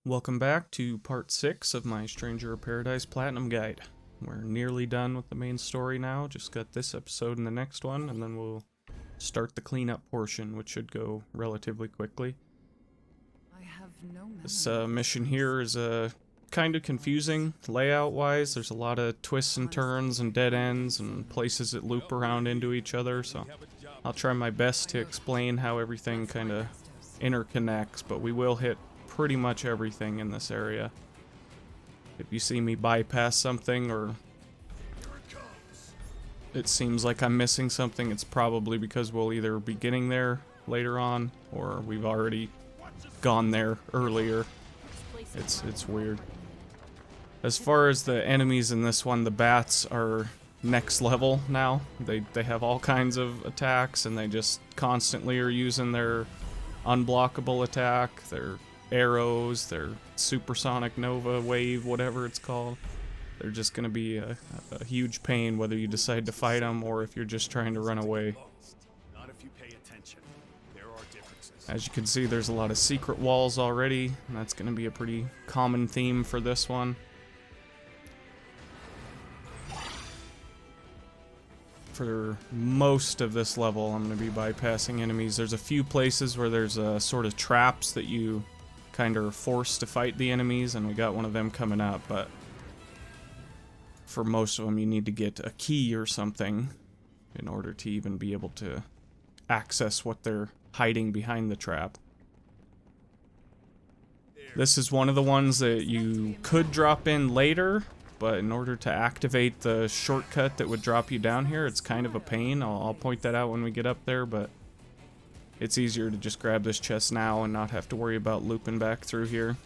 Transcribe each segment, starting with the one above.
Welcome back to part 6 of my Stranger of Paradise Platinum Guide. We're nearly done with the main story now, just got this episode and the next one, and then we'll start the cleanup portion, which should go relatively quickly. This mission here is kind of confusing layout-wise. There's a lot of twists and turns and dead ends and places that loop around into each other, so I'll try my best to explain how everything kind of interconnects, but we will hit pretty much everything in this area. If you see me bypass something or it seems like I'm missing something, it's probably because we'll either be getting there later on or we've already gone there earlier. It's weird. As far as the enemies in this one, the bats are next level now. They have all kinds of attacks and they just constantly are using their unblockable attack, their arrows, their supersonic nova wave, whatever it's called. They're just going to be a huge pain whether you decide to fight them or if you're just trying to run away. As you can see, there's a lot of secret walls already, and that's going to be a pretty common theme for this one. For most of this level, I'm going to be bypassing enemies. There's a few places where there's sort of traps that you kind of are forced to fight the enemies, and we got one of them coming up, but for most of them you need to get a key or something in order to even be able to access what they're hiding behind the trap. This is one of the ones that you could drop in later, but in order to activate the shortcut that would drop you down here, it's kind of a pain. I'll point that out when we get up there, but it's easier to just grab this chest now and not have to worry about looping back through here.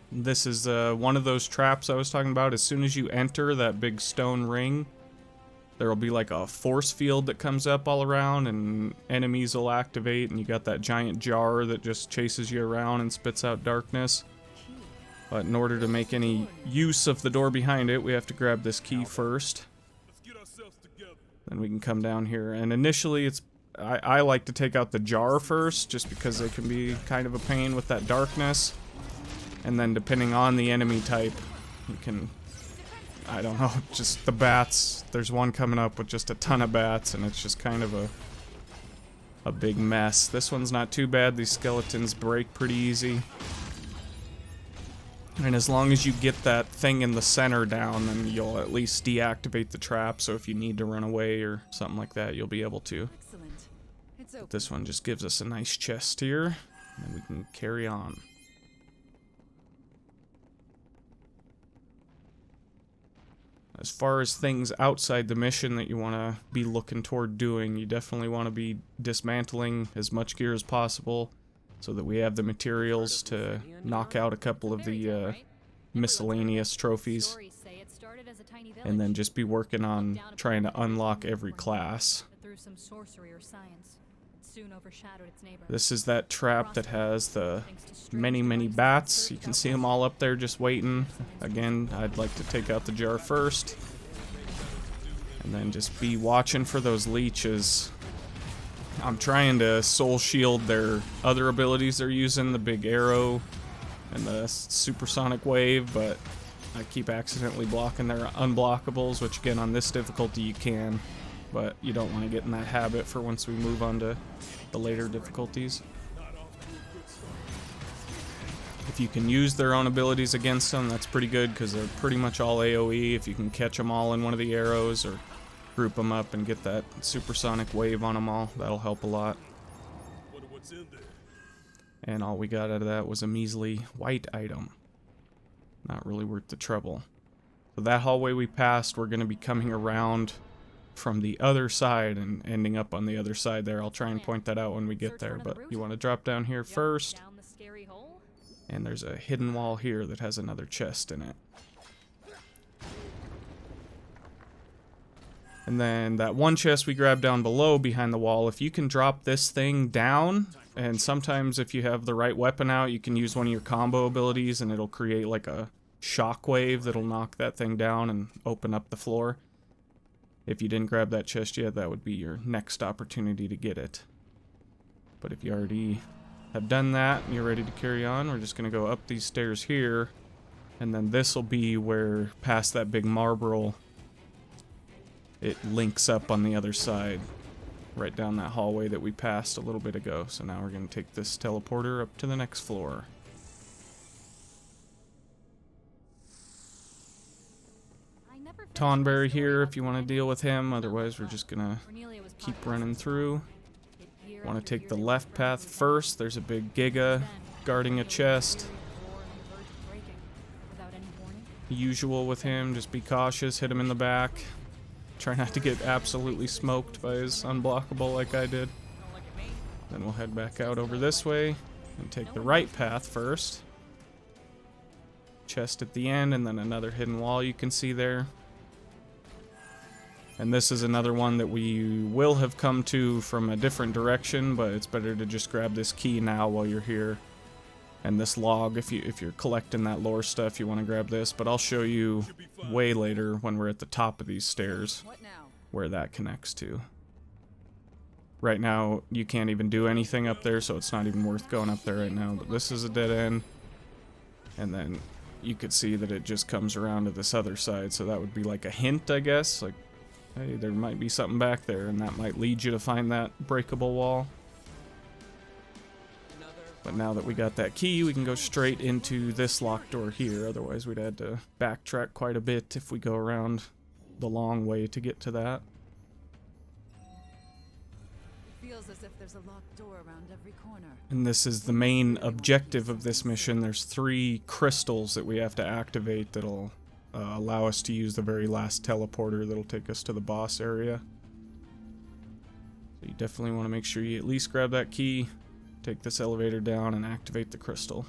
This is one of those traps I was talking about. As soon as you enter that big stone ring, there will be like a force field that comes up all around and enemies will activate, and you got that giant jar that just chases you around and spits out darkness. But in order to make any use of the door behind it, we have to grab this key first. Then we can come down here, and initially I like to take out the jar first, just because they can be kind of a pain with that darkness. And then depending on the enemy type, you can, I don't know, just the bats. There's one coming up with just a ton of bats, and it's just kind of a big mess. This one's not too bad. These skeletons break pretty easy. And as long as you get that thing in the center down, then you'll at least deactivate the trap, so if you need to run away or something like that, you'll be able to. But this one just gives us a nice chest here, and then we can carry on. As far as things outside the mission that you want to be looking toward doing, you definitely want to be dismantling as much gear as possible so that we have the materials to knock out a couple of the miscellaneous trophies. And then just be working on trying to unlock every class. This is that trap that has the many bats. You can see them all up there just waiting. Again, I'd like to take out the jar first. And then just be watching for those leeches. I'm trying to soul shield their other abilities they're using, the big arrow and the supersonic wave, but I keep accidentally blocking their unblockables, which again on this difficulty you can. But you don't want to get in that habit for once we move on to the later difficulties. If you can use their own abilities against them, that's pretty good, because they're pretty much all AoE. If you can catch them all in one of the arrows or group them up and get that supersonic wave on them all, that'll help a lot. And all we got out of that was a measly white item. Not really worth the trouble. So that hallway we passed, we're going to be coming around from the other side and ending up on the other side there. I'll try and point that out when we get there, but you want to drop down here first. And there's a hidden wall here that has another chest in it. And then that one chest we grabbed down below behind the wall, if you can drop this thing down, and sometimes if you have the right weapon out, you can use one of your combo abilities and it'll create like a shockwave that'll knock that thing down and open up the floor. If you didn't grab that chest yet, that would be your next opportunity to get it. But if you already have done that and you're ready to carry on, we're just going to go up these stairs here. And then this will be where, past that big marble, it links up on the other side. Right down that hallway that we passed a little bit ago. So now we're going to take this teleporter up to the next floor. Tonberry here if you want to deal with him, otherwise we're just gonna keep running through. Want to take the left path first. There's a big Giga guarding a chest. Usual with him, just be cautious, hit him in the back. Try not to get absolutely smoked by his unblockable like I did. Then we'll head back out over this way and take the right path first. Chest at the end and then another hidden wall you can see there. And this is another one that we will have come to from a different direction, but it's better to just grab this key now while you're here. And this log, if you're collecting that lore stuff, you want to grab this. But I'll show you way later when we're at the top of these stairs where that connects to. Right now, you can't even do anything up there, so it's not even worth going up there right now. But this is a dead end. And then you could see that it just comes around to this other side, so that would be like a hint, I guess. Like, hey, there might be something back there, and that might lead you to find that breakable wall. But now that we got that key, we can go straight into this locked door here. Otherwise, we'd had to backtrack quite a bit if we go around the long way to get to that. It feels as if there's a locked door around every corner. And this is the main objective of this mission. There's 3 crystals that we have to activate that'll allow us to use the very last teleporter that'll take us to the boss area. So you definitely want to make sure you at least grab that key, take this elevator down, and activate the crystal.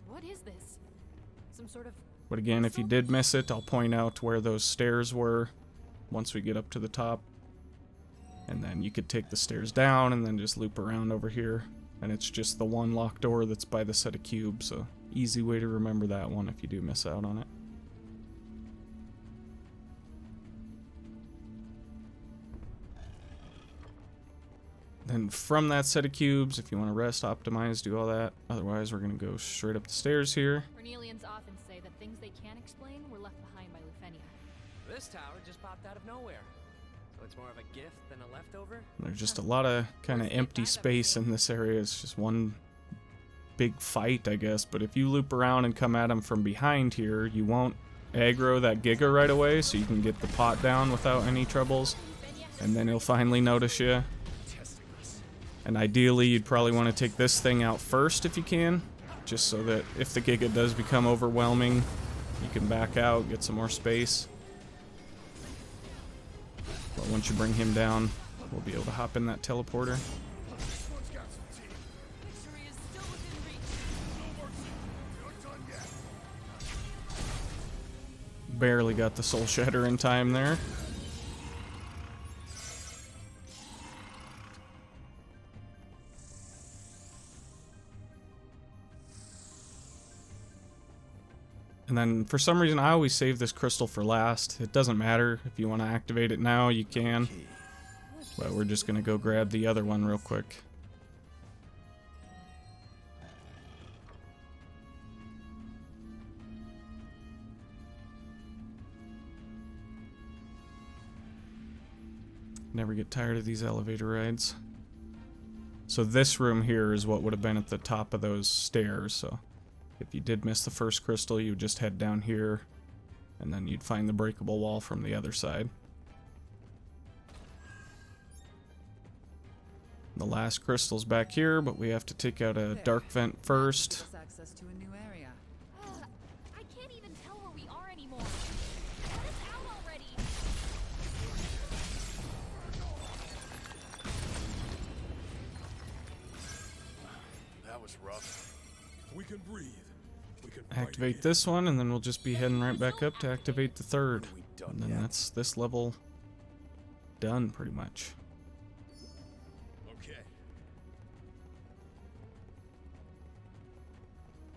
What is this? Some sort of... But again, if you did miss it, I'll point out where those stairs were once we get up to the top. And then you could take the stairs down and then just loop around over here. And it's just the one locked door that's by the set of cubes, so easy way to remember that one if you do miss out on it. Then from that set of cubes, if you want to rest, optimize, do all that. Otherwise, we're going to go straight up the stairs here. Cornelians often say that things they can't explain were left behind by Lufenia. This tower just popped out of nowhere. So it's more of a gift than a leftover? There's just a lot of kind of empty space in this area. It's just one big fight, I guess. But if you loop around and come at them from behind here, you won't aggro that Giga right away, so you can get the pot down without any troubles. And then he'll finally notice you. And ideally, you'd probably want to take this thing out first if you can, just so that if the Giga does become overwhelming, you can back out, get some more space. But once you bring him down, we'll be able to hop in that teleporter. Barely got the Soul Shatter in time there. And then, for some reason, I always save this crystal for last. It doesn't matter. If you want to activate it now, you can. But we're just going to go grab the other one real quick. Never get tired of these elevator rides. So this room here is what would have been at the top of those stairs, so... If you did miss the first crystal, you would just head down here, and then you'd find the breakable wall from the other side. The last crystal's back here, but we have to take out a dark vent first. Access to a new area. I can't even tell where we are anymore. Let us out already. That was rough. We can breathe. Activate this one, and then we'll just be heading right back up to activate the third. And then that's this level done, pretty much. Okay.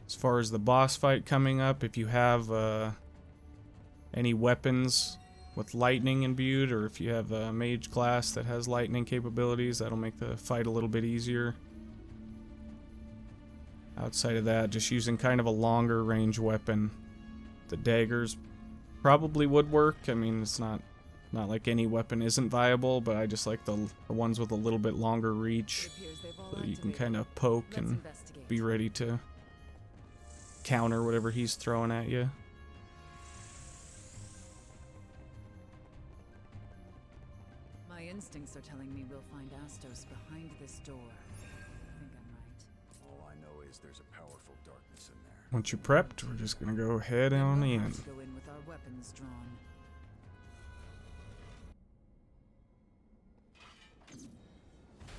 As far as the boss fight coming up, if you have any weapons with lightning imbued, or if you have a mage class that has lightning capabilities, that'll make the fight a little bit easier. Outside of that, just using kind of a longer range weapon. The daggers probably would work. I mean, it's not like any weapon isn't viable, but I just like the ones with a little bit longer reach, so you can kind of poke and be ready to counter whatever he's throwing at you. My instincts are telling me we'll find Astos behind this door. I think I'm right. All I know is there's a powerful darkness in there. Once you're prepped, we're just gonna go head on We'll in. have to go in with our weapons drawn.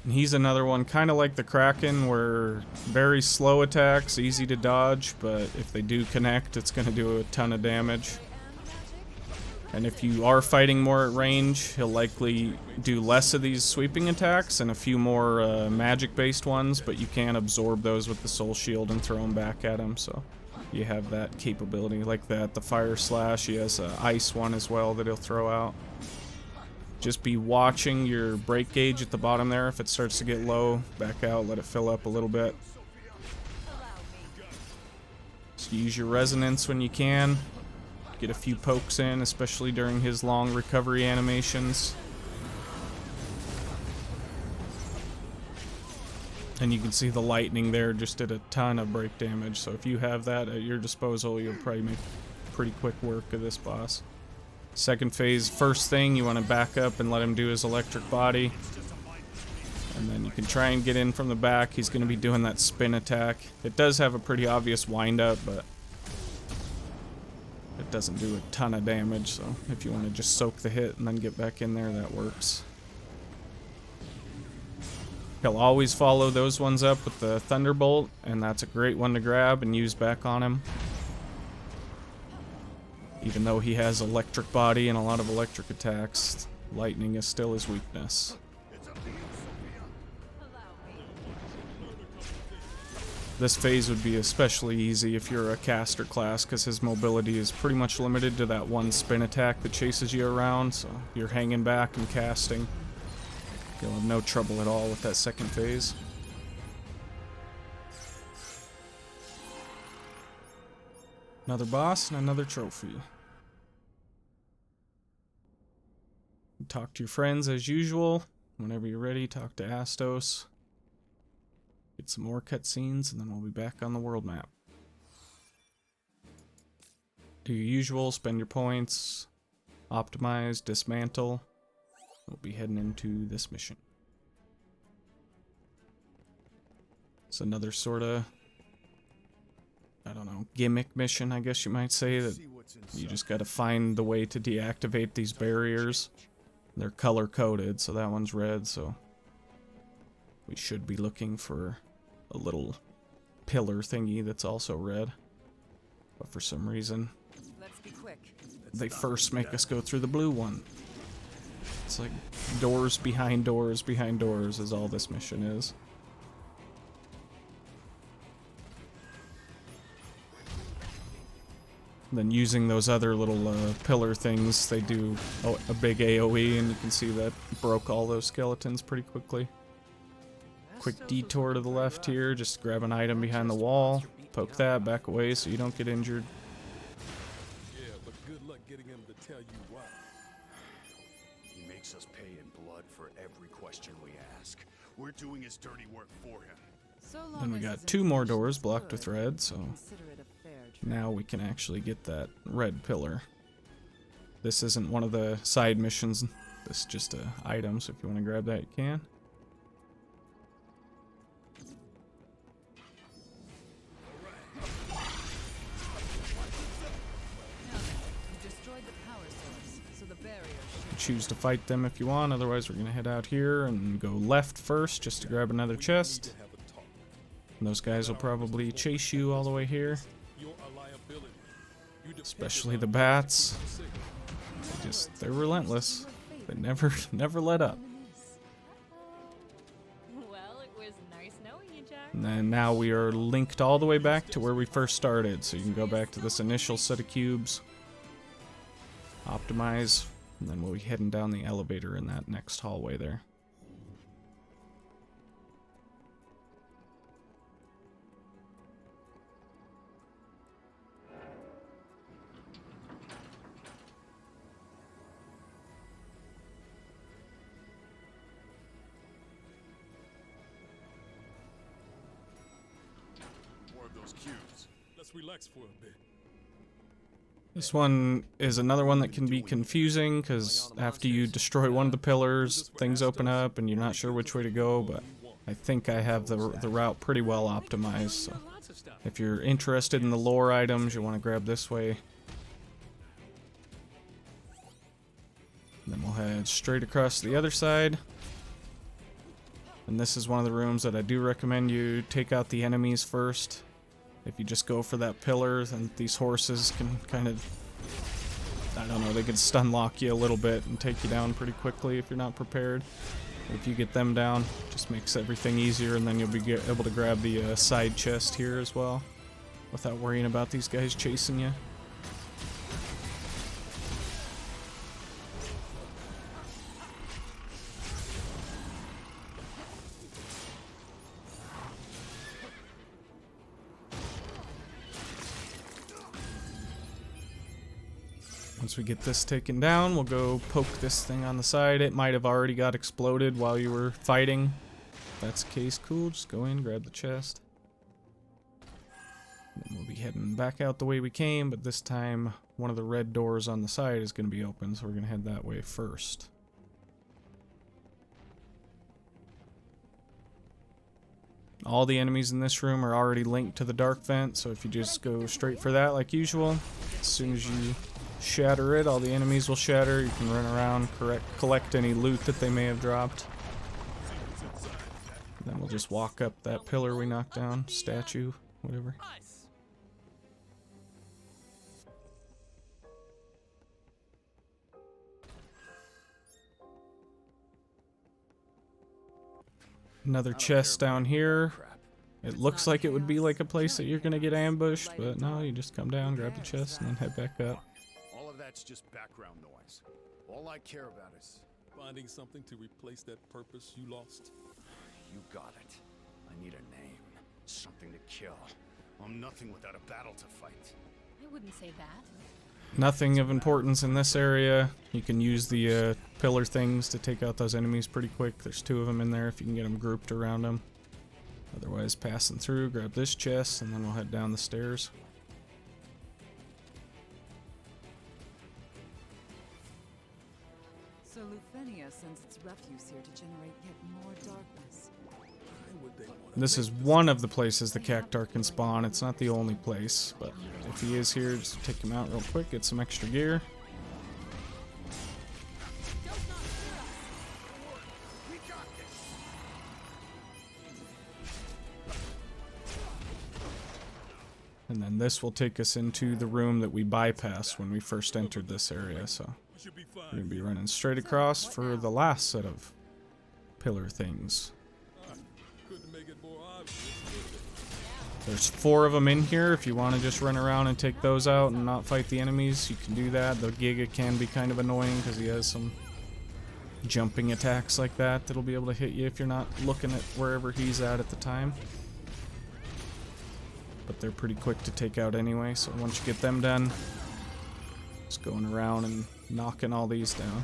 And he's another one, kind of like the Kraken, where very slow attacks, easy to dodge, but if they do connect, it's going to do a ton of damage. And if you are fighting more at range, he'll likely do less of these sweeping attacks and a few more magic-based ones, but you can absorb those with the Soul Shield and throw them back at him, so you have that capability. Like that, the Fire Slash, he has an Ice one as well that he'll throw out. Just be watching your break gauge at the bottom there. If it starts to get low, back out, let it fill up a little bit. Just use your resonance when you can. Get a few pokes in, especially during his long recovery animations. And you can see the lightning there just did a ton of break damage. So if you have that at your disposal, you'll probably make pretty quick work of this boss. Second phase, first thing, you want to back up and let him do his electric body. And then you can try and get in from the back. He's going to be doing that spin attack. It does have a pretty obvious wind up, but it doesn't do a ton of damage. So if you want to just soak the hit and then get back in there, that works. He'll always follow those ones up with the Thunderbolt, and that's a great one to grab and use back on him. Even though he has electric body and a lot of electric attacks, lightning is still his weakness. This phase would be especially easy if you're a caster class, because his mobility is pretty much limited to that one spin attack that chases you around, so you're hanging back and casting. You'll have no trouble at all with that second phase. Another boss and another trophy. Talk to your friends as usual. Whenever you're ready, talk to Astos. Get some more cutscenes, and then we'll be back on the world map. Do your usual, spend your points, optimize, dismantle. We'll be heading into this mission. It's another sort of, I don't know, gimmick mission, I guess you might say, that you just gotta find the way to deactivate these barriers. They're color-coded, so that one's red, so we should be looking for a little pillar thingy that's also red. But for some reason, Let's be quick. they first make us go through the blue one. It's like doors behind doors behind doors is all this mission is. Then using those other little pillar things, they do a big AoE, and you can see that broke all those skeletons pretty quickly. Quick detour to the left here, just grab an item behind the wall, poke that, back away so you don't get injured. Yeah, but good luck getting him to tell you why. He makes us pay in blood for every question we ask. We're doing his dirty work for him. So long Then we as got his 2 more intentions doors are blocked with good, red, so consider it a fair trade. now we can actually get that red pillar. This isn't one of the side missions, this is just an item, so if you want to grab that you can. You destroyed the power source, so the barrier should Choose to fight them if you want, otherwise we're gonna head out here and go left first just to grab another chest. And those guys will probably chase you all the way here. Especially the bats. They're relentless. They never let up. Well, it was nice knowing you, Jack. And then now we are linked all the way back to where we first started, so you can go back to this initial set of cubes. Optimize, And then we'll be heading down the elevator in that next hallway there. More of those cubes. Let's relax for a bit. This one is another one that can be confusing because after you destroy one of the pillars, things open up and you're not sure which way to go, but I think I have the route pretty well optimized. So if you're interested in the lore items, you want to grab this way. And then we'll head straight across to the other side. And this is one of the rooms that I do recommend you take out the enemies first. If you just go for that pillar, then these horses can kind of, I don't know, they can stun lock you a little bit and take you down pretty quickly if you're not prepared. If you get them down, it just makes everything easier, and then you'll be able to grab the side chest here as well without worrying about these guys chasing you. Once we get this taken down, we'll go poke this thing on the side. It might have already got exploded while you were fighting. If that's the case, cool. Just go in, grab the chest. And then we'll be heading back out the way we came, but this time one of the red doors on the side is going to be open, so we're going to head that way first. All the enemies in this room are already linked to the dark vent, so if you just go straight for that like usual, as soon as you shatter it, all the enemies will shatter. You can run around, collect any loot that they may have dropped. And then we'll just walk up that pillar we knocked down, statue, whatever. Another chest down here. It looks like it would be like a place that you're gonna get ambushed, but no, you just come down, grab the chest, and then head back up. All of that's just background noise. All I care about is finding something to replace that purpose you lost. You got it. I need a name. Something to kill. I'm nothing without a battle to fight. I wouldn't say that. Nothing of importance in this area. You can use the pillar things to take out those enemies pretty quick. There's 2 of them in there if you can get them grouped around them. Otherwise, passing through, grab this chest, and then we'll head down the stairs. So Lufenia sends its refuse here to generate yet more darkness. This is one of the places the Cactuar can spawn. It's not the only place, but if he is here, just take him out real quick, get some extra gear. And then this will take us into the room that we bypassed when we first entered this area, so we're going to be running straight across for the last set of pillar things. There's 4 of them in here. If you want to just run around and take those out and not fight the enemies, you can do that. The Giga can be kind of annoying because he has some jumping attacks like that that'll be able to hit you if you're not looking at wherever he's at the time. But they're pretty quick to take out anyway, so once you get them done, just going around and knocking all these down.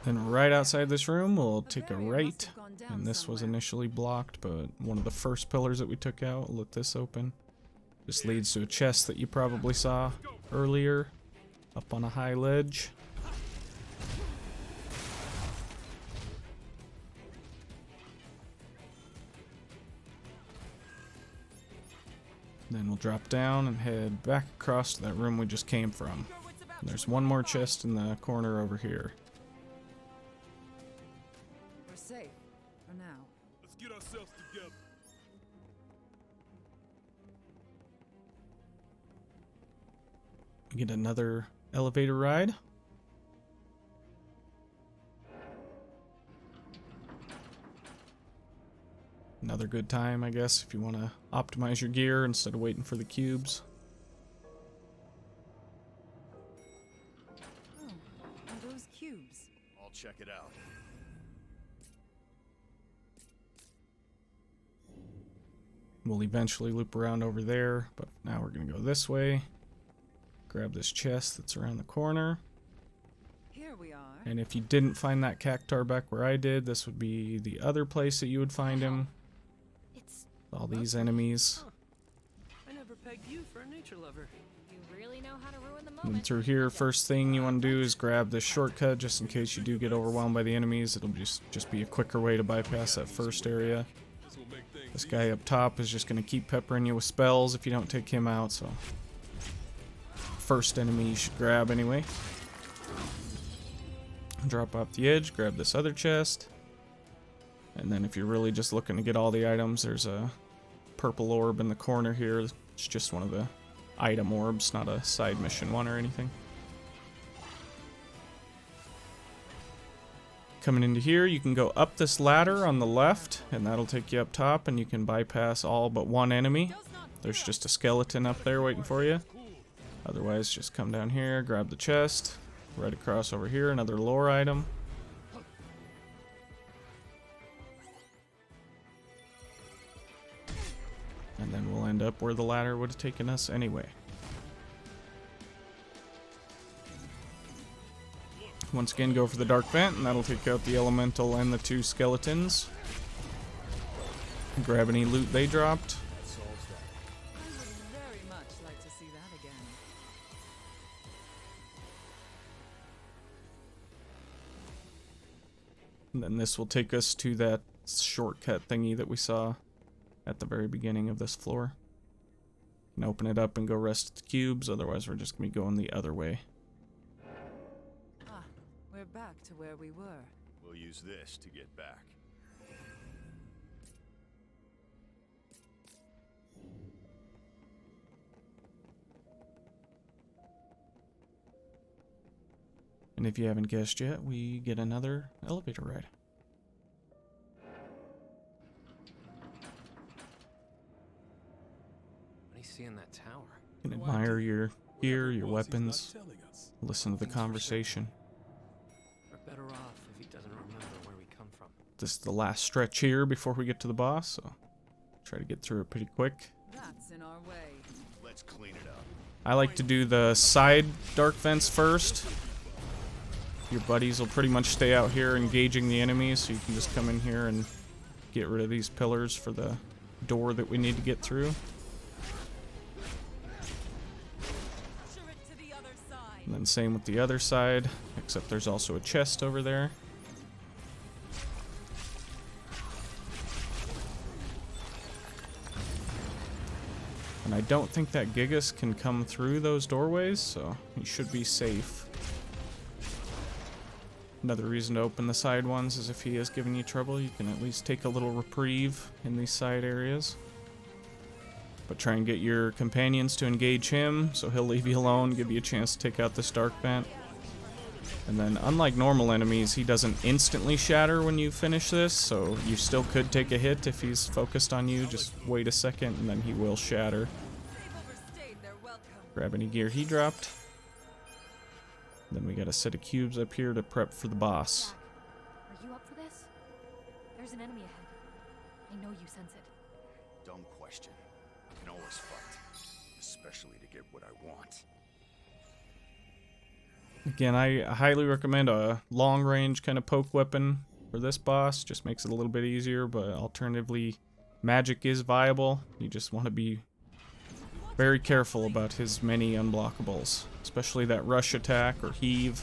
Then right outside this room, we'll take a right, and this was initially blocked, but one of the first pillars that we took out, we'll let this open. This leads to a chest that you probably saw earlier, up on a high ledge. Then we'll drop down and head back across to that room we just came from. And there's one more chest in the corner over here. We're safe, for now. Let's get ourselves together. We get another elevator ride. another good time, I guess, if you want to optimize your gear instead of waiting for the cubes. Oh, are those cubes? I'll check it out. We'll eventually loop around over there, but now we're going to go this way. Grab this chest that's around the corner. Here we are. And if you didn't find that cactar back where I did, this would be the other place that you would find him. It's All these enemies. I never pegged you for a nature lover. you really know how to ruin the And moment. through here, first thing you want to do is grab this shortcut just in case you do get overwhelmed by the enemies. It'll just be a quicker way to bypass that first area. This will make things This guy up top is just going to keep peppering you with spells if you don't take him out, so... First enemy you should grab anyway. Drop off the edge, grab this other chest. And then if you're really just looking to get all the items, there's a purple orb in the corner here. It's just one of the item orbs, not a side mission one or anything. Coming into here, you can go up this ladder on the left, and that'll take you up top, and you can bypass all but one enemy. There's just a skeleton up there waiting for you. Otherwise, just come down here, grab the chest. Right across over here, another lore item. And then we'll end up where the ladder would have taken us anyway. Once again, go for the dark vent, and that'll take out the elemental and the two skeletons. Grab any loot they dropped. I would very much like to see that again. And then this will take us to that shortcut thingy that we saw at the very beginning of this floor. You can open it up and go rest at the cubes, otherwise we're just going to be going the other way. Ah, we're back to where we were. We'll use this to get back. And if you haven't guessed yet, we get another elevator ride. What do you see in that tower? You can admire your gear, your weapons, listen to the conversation. We're better off if he doesn't remember where we come from. This is the last stretch here before we get to the boss, so try to get through it pretty quick. That's in our way. Let's clean it up. I like to do the side dark vents first. Your buddies will pretty much stay out here engaging the enemies, so you can just come in here and get rid of these pillars for the door that we need to get through. To the other side. And then same with the other side, except there's also a chest over there. And I don't think that Gigas can come through those doorways, so you should be safe. Another reason to open the side ones is if he is giving you trouble, you can at least take a little reprieve in these side areas. But try and get your companions to engage him, so he'll leave you alone, give you a chance to take out this dark vent. And then, unlike normal enemies, he doesn't instantly shatter when you finish this, so you still could take a hit if he's focused on you. Just wait a second, and then he will shatter. They've overstayed their welcome. Grab any gear he dropped. Then we got a set of cubes up here to prep for the boss. Jack, are you up for this? There's an enemy ahead. I know you sense it. Dumb question. I can always fight. Especially to get what I want. Again, I highly recommend a long-range kind of poke weapon for this boss. Just makes it a little bit easier, but alternatively, magic is viable. You just want to be very careful about his many unblockables, especially that rush attack or heave.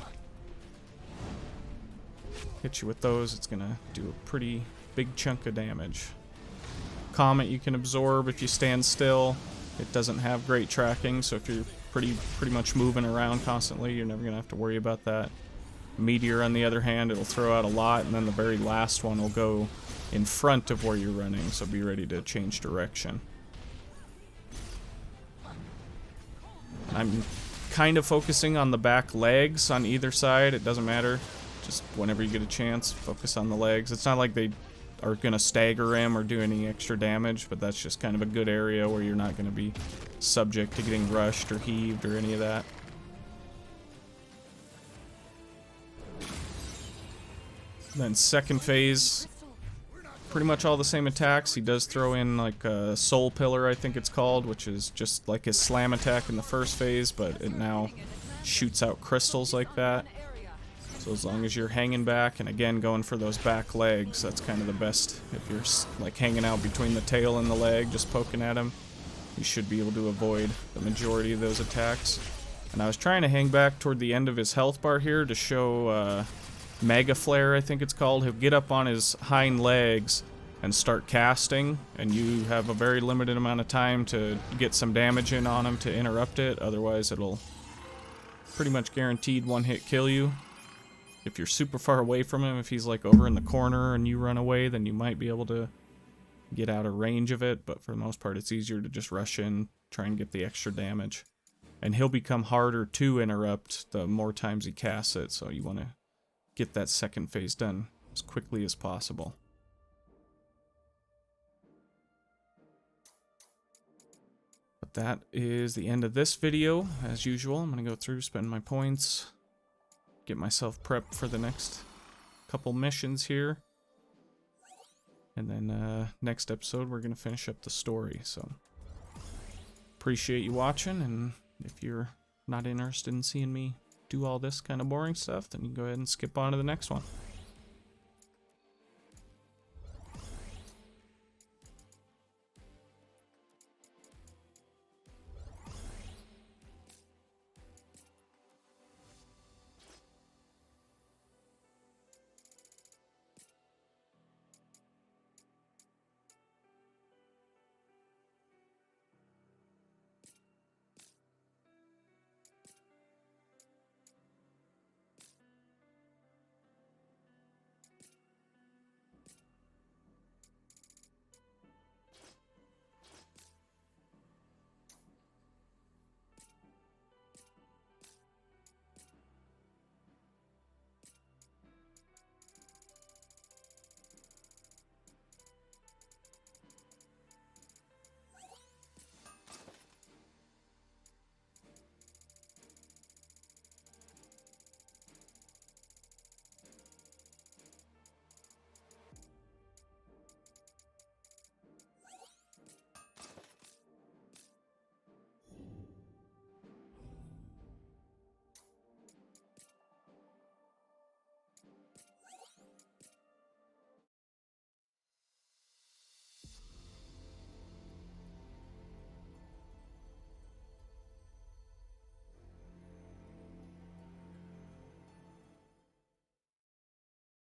Hit you with those, it's gonna do a pretty big chunk of damage. Comet you can absorb if you stand still. It doesn't have great tracking, so if you're pretty much moving around constantly, you're never gonna have to worry about that. Meteor, on the other hand, it'll throw out a lot, and then the very last one will go in front of where you're running, so be ready to change direction. I'm kind of focusing on the back legs on either side. It doesn't matter. Just whenever you get a chance, focus on the legs. It's not like they are gonna stagger him or do any extra damage, but that's just kind of a good area where you're not gonna be subject to getting rushed or heaved or any of that. Then second phase, pretty much all the same attacks. He does throw in like a soul pillar, I think it's called, which is just like his slam attack in the first phase, but it now shoots out crystals like that. So as long as you're hanging back, and again going for those back legs, that's kind of the best. If you're like hanging out between the tail and the leg, just poking at him, you should be able to avoid the majority of those attacks. And I was trying to hang back toward the end of his health bar here to show Mega Flare, I think it's called. He'll get up on his hind legs and start casting, and you have a very limited amount of time to get some damage in on him to interrupt it. Otherwise, it'll pretty much guaranteed one-hit kill you. If you're super far away from him, if he's like over in the corner and you run away, then you might be able to get out of range of it, but for the most part, it's easier to just rush in, try and get the extra damage. And he'll become harder to interrupt the more times he casts it, so you want to get that second phase done as quickly as possible. But that is the end of this video. As usual, I'm going to go through, spend my points, get myself prepped for the next couple missions here. And then next episode, we're going to finish up the story. So appreciate you watching, and if you're not interested in seeing me do all this kind of boring stuff, then you can go ahead and skip on to the next one.